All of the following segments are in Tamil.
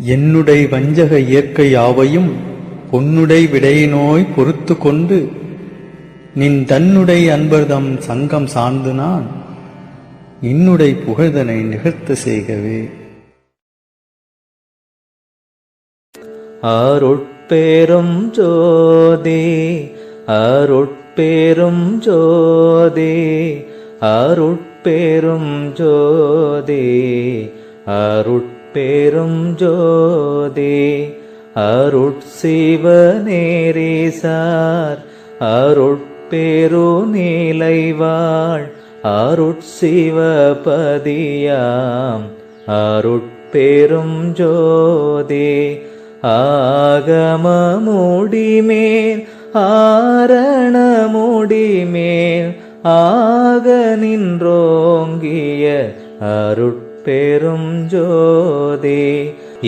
என்னுடை வஞ்சக இயற்கை யாவையும் பொன்னுடை விடையினோய் பொறுத்து கொண்டு நின் தன்னுடை அன்பர்தம் சங்கம் சார்ந்து நான் இன்னுடை புகழ்தனை நிகழ்த்த செய்கவே. அருட்பெரும் ஜோதி அருட்பெரும் ஜோதி அருட்பெரும் ஜோதி அருட்பெரும் ஜோதி அருட்சிவநேரிசார் அருட்பெரு நீலைவாழ் அருட்சிவபதியாம் அருட்பெரும் ஜோதி ஆகமமுடிமேல் ஆரணமுடிமேல் ஆக நின்றோங்கிய அருட்பெரும் ஜோதி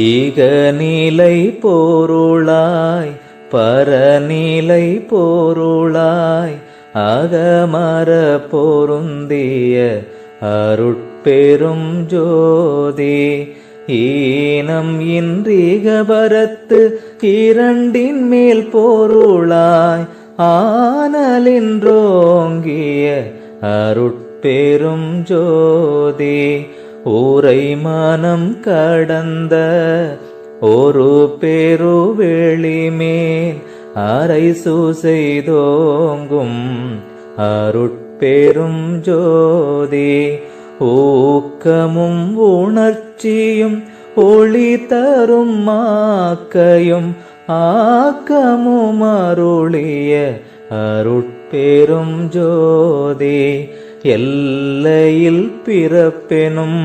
ஈகநிலை பொருளாய் பரநிலை பொருளாய் அகமர பொருந்திய அருட்பெரும் ஜோதி ஈனம் இன்றிகபரத்து இரண்டின் மேல் பொருளாய் ஆனலின்றோங்கிய அருட்பெரும் ஜோதி ஊரை மனம் கடந்த ஒரு பெருவெளிமேல் அரை செய்தோங்கும் அருட்பெரும் ஜோதி ஊக்கமும் உணர்ச்சியும் ஒளி தரும் மாக்கையும் ஆக்கமும் அருளிய அருட்பெரும் ஜோதி எல்லையில் பிறப்பெனும்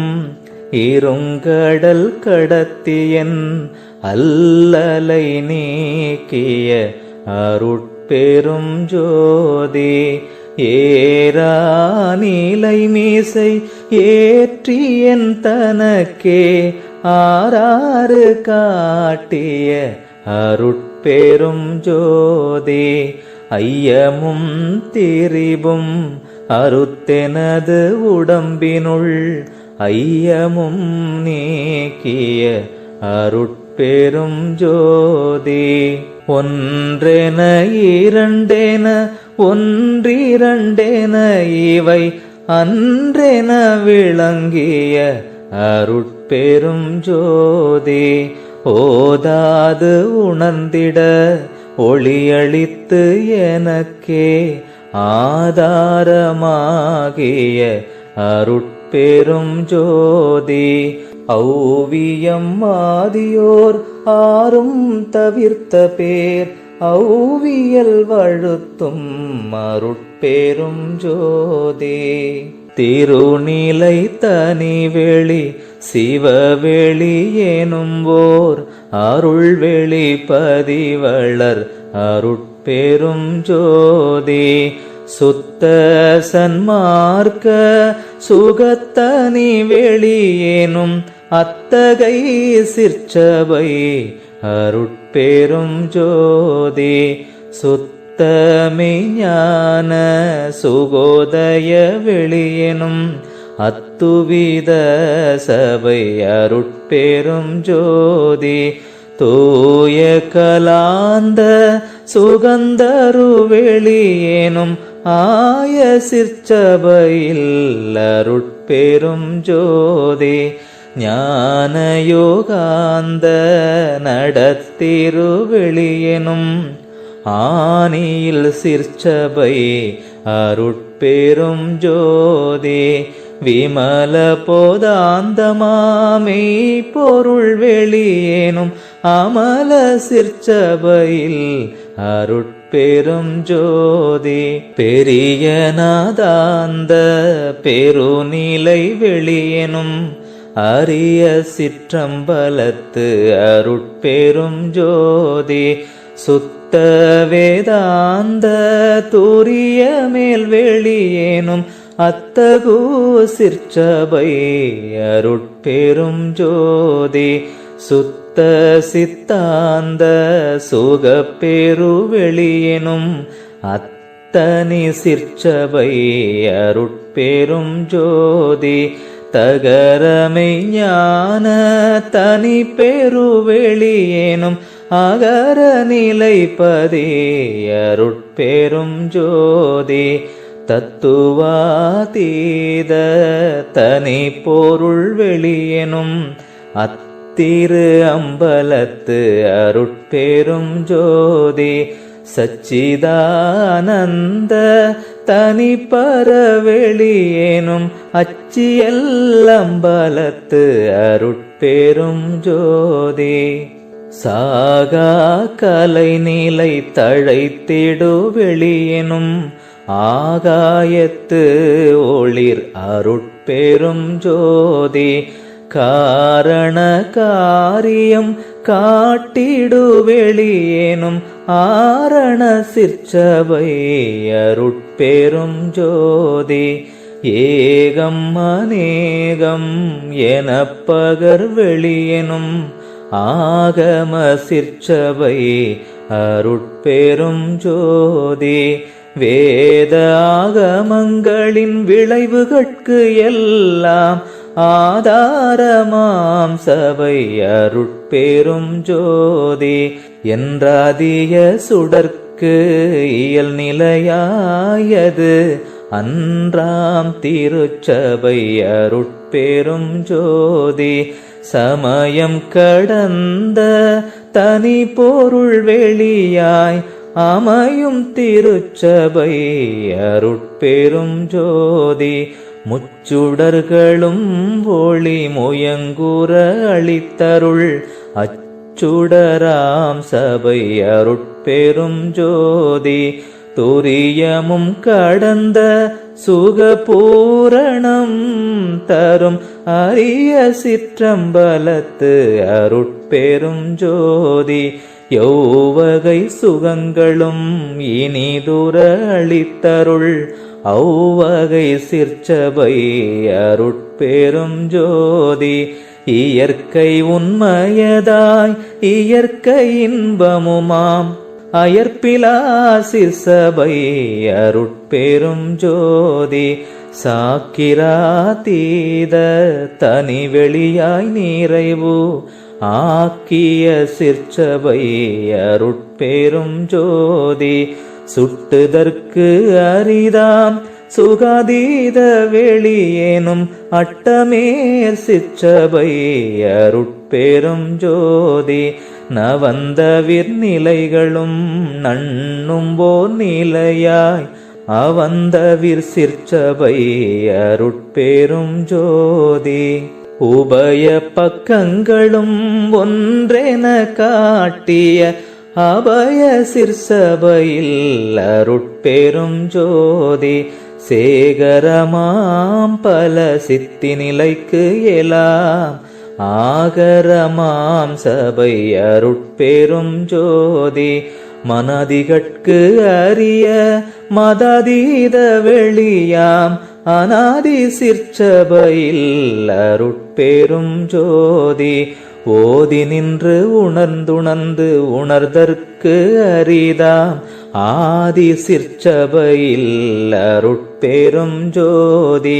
இருங்கடல் கடத்தியன் அல்லலை நீக்கிய அருட்பெரும் ஜோதி ஏராநிலை மீசை ஏற்றியன் தனக்கே ஆறாறு காட்டிய அருட்பெரும் ஜோதி ஐயமும் திரிபும் அறுத்தெனது உடம்பினுள் ஐயமும் நீக்கிய அருட்பெரும் ஜோதி ஒன்றென இரண்டென ஒன்றிரண்டென இவை அன்றென விளங்கிய அருட்பெரும் ஜோதி ஓதாது உணர்ந்திட ஒளியளித்து எனக்கே ஆதாரமாகிய அருட்பெரும் ஜோதி ஔவியம் ஆதியோர் ஆறும் தவிர்த்த பேர் ஔவியல் வழுத்தும் அருட்பெரும் ஜோதி திருநிலை தனிவெளி சிவவெளி எனும் ஓர் அருள்வெளி பதிவளர் அருட்பெரும் ஜோதி சுத்த சன்மார்க்க சுகத்தனி வெளியேனும் அத்தகை சிற்சபை அருட்பெரும் ஜோதி சுத்தமே ஞான சுகோதய வெளியெனும் அத்துவித சபை அருட்பெரும் ஜோதி தூய கலாந்த சுகந்தரு வெளியேனும் ஆய சிற்சபையில் அருட்பெரும் ஜோதி ஞான யோகாந்த நடத்திரு வெளியெனும் ஆனியில் சிற்சபை அருட்பெரும் ஜோதி விமல போதாந்தமாமை பொருள் வெளியேனும் அமல சிற்சபையில் அருட்பெரும் ஜோதி பெரிய நாதாந்த பெருநிலை வெளியெனும் அரிய சிற்றம்பலத்து அருட்பெரும் ஜோதி சுத்த வேதாந்த தூரிய மேல் வெளியேனும் அத்தகு சிற்சபை அருட்பெரும் ஜோதி சுத்த சித்தாந்த சுகப்பெரு வெளியெனும் அத்தனி சிற்சபை அருட்பெரும் ஜோதி தகரமை ஞான தனி பெருவெளியேனும் அகர நிலைப்பதே அருட்பெரும் ஜோதி தத்துவாதீத தனி பொருள் வெளியெனும் அத்திரு அம்பலத்து அருட்பெரும் ஜோதி சச்சிதானந்த தனி பரவெளியேனும் அச்சியல்லம்பலத்து அருட்பெரும் ஜோதி சாகா கலை நிலை தழைத்திடு வெளியெனும் ஆகாயத்து ஒளிர் அருட்பெரும் ஜோதி காரண காரியம் காட்டிடு வெளியேனும் ஆரண சிற்சபை அருட்பெரும் ஜோதி ஏகம் அநேகம் எனப் பகர் வெளியெனும் ஆகம சிற்சபை அருட்பெரும் ஜோதி வேத ஆகமங்களின் விளைவுகட்கு எல்லாம் ஆதாரமாம் சபை அருட்பெரும் ஜோதி என்றாதிய சுடர்க்கு இயல் நிலையாயது அன்றாம் திருச்சபை அருட்பெரும் ஜோதி சமயம் கடந்த தனி பொருள் வெளியாய் அமையும் திருச்சபை அருட்பெரும் ஜோதி முச்சுடர்களும் ஒளி முயங்குற அளித்தருள் அச்சுடராம் சபை அருட்பெரும் ஜோதி துரியமும் கடந்த சுகபூரணம் தரும் அரிய சிற்றம்பலத்து அருட்பெரும் ஜோதி யௌவகை சுகங்களும் இனிதுர அளித்தருள் ஔவகை சிற்சபை அருட்பெரும் ஜோதி இயற்கை உண்மையதாய் இயற்கை இன்பமுமாம் அயற்பிலா சிற்சபை அருட்பெரும் ஜோதி சாக்கிராதீத தனி வெளியாய் நிறைவு ஆக்கிய சிற்சபை அருட்பெரும் ஜோதி சுட்டுதற்கு அரிதாம் சுகாதீத வெளியேனும் அட்டமேற் சிற்சபை அருட்பெரும் ஜோதி நவந்தவிர் நிலைகளும் நண்ணும்போர் நிலையாய் அவந்தவிர் சிற்சபை அருட்பெரும் ஜோதி உபய பக்கங்களும் ஒன்றென காட்டிய அபய சிற்சபையில் அருட்பெரும் ஜோதி சேகரமாம் பல சித்தி நிலைக்கு எலாம் ஆகரமாம் சபை அருட்பெரும் ஜோதி மனதிகட்கு அரிய மதாதீத வெளியாம் அநாதி சிற்சபையில் அருட்பெரும் ஜோதி ஓதி நின்று உணர்ந்துணர்ந்து உணர்தற்கு அரிதாம் ஆதி சிற்சபையில் அருட்பெரும் ஜோதி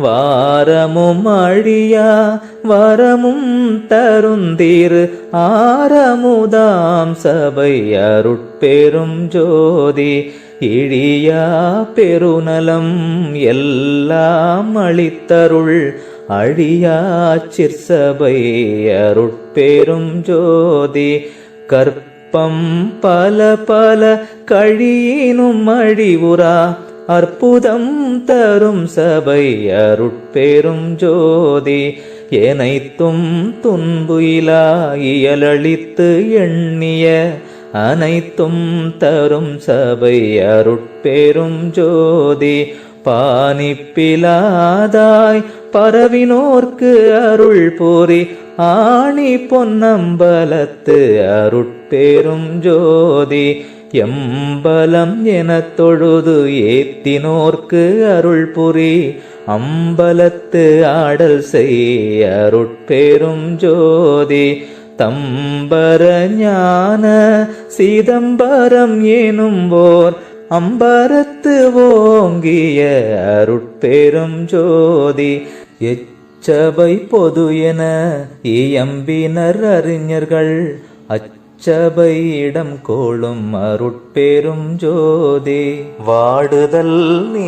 வாரமும் அழியா வரமும் தருந்தீர் ஆரமுதாம் சபை அருட்பெரும் ஜோதி இழியா பெருநலம் எல்லாம் அளித்தருள் அழியா சிற்சபை அருட்பெரும் ஜோதி கற்பம் பல பல கழியினும் அழிவுரா அற்புதம் தரும் சபை அருட்பெரும் ஜோதி எனைத்தும் துன்பு இலா இயலளித்து எண்ணிய அனைத்தும் தரும் சபை அருட்பெரும் ஜோதி பானிப்பிலாதாய் பரவினோர்க்கு அருள் புரி ஆணி பொன்னம்பலத்து அருட்பெரும் ஜோதி எம்பலம் எனத் தொழுது ஏத்தினோர்க்கு அருள் புரி அம்பலத்து ஆடல் செய் அருட்பெரும் ஜோதி தம்பர ஞான சிதம்பரம் எனும்போர் அம்பரத்து ஓங்கிய அருட்பெரும் ஜோதி இச்சபை பொது என இயம்பினர் அறிஞர்கள் அச்சபையிடம் கோளும் அருட்பெரும் ஜோதி வாடுதல் நீ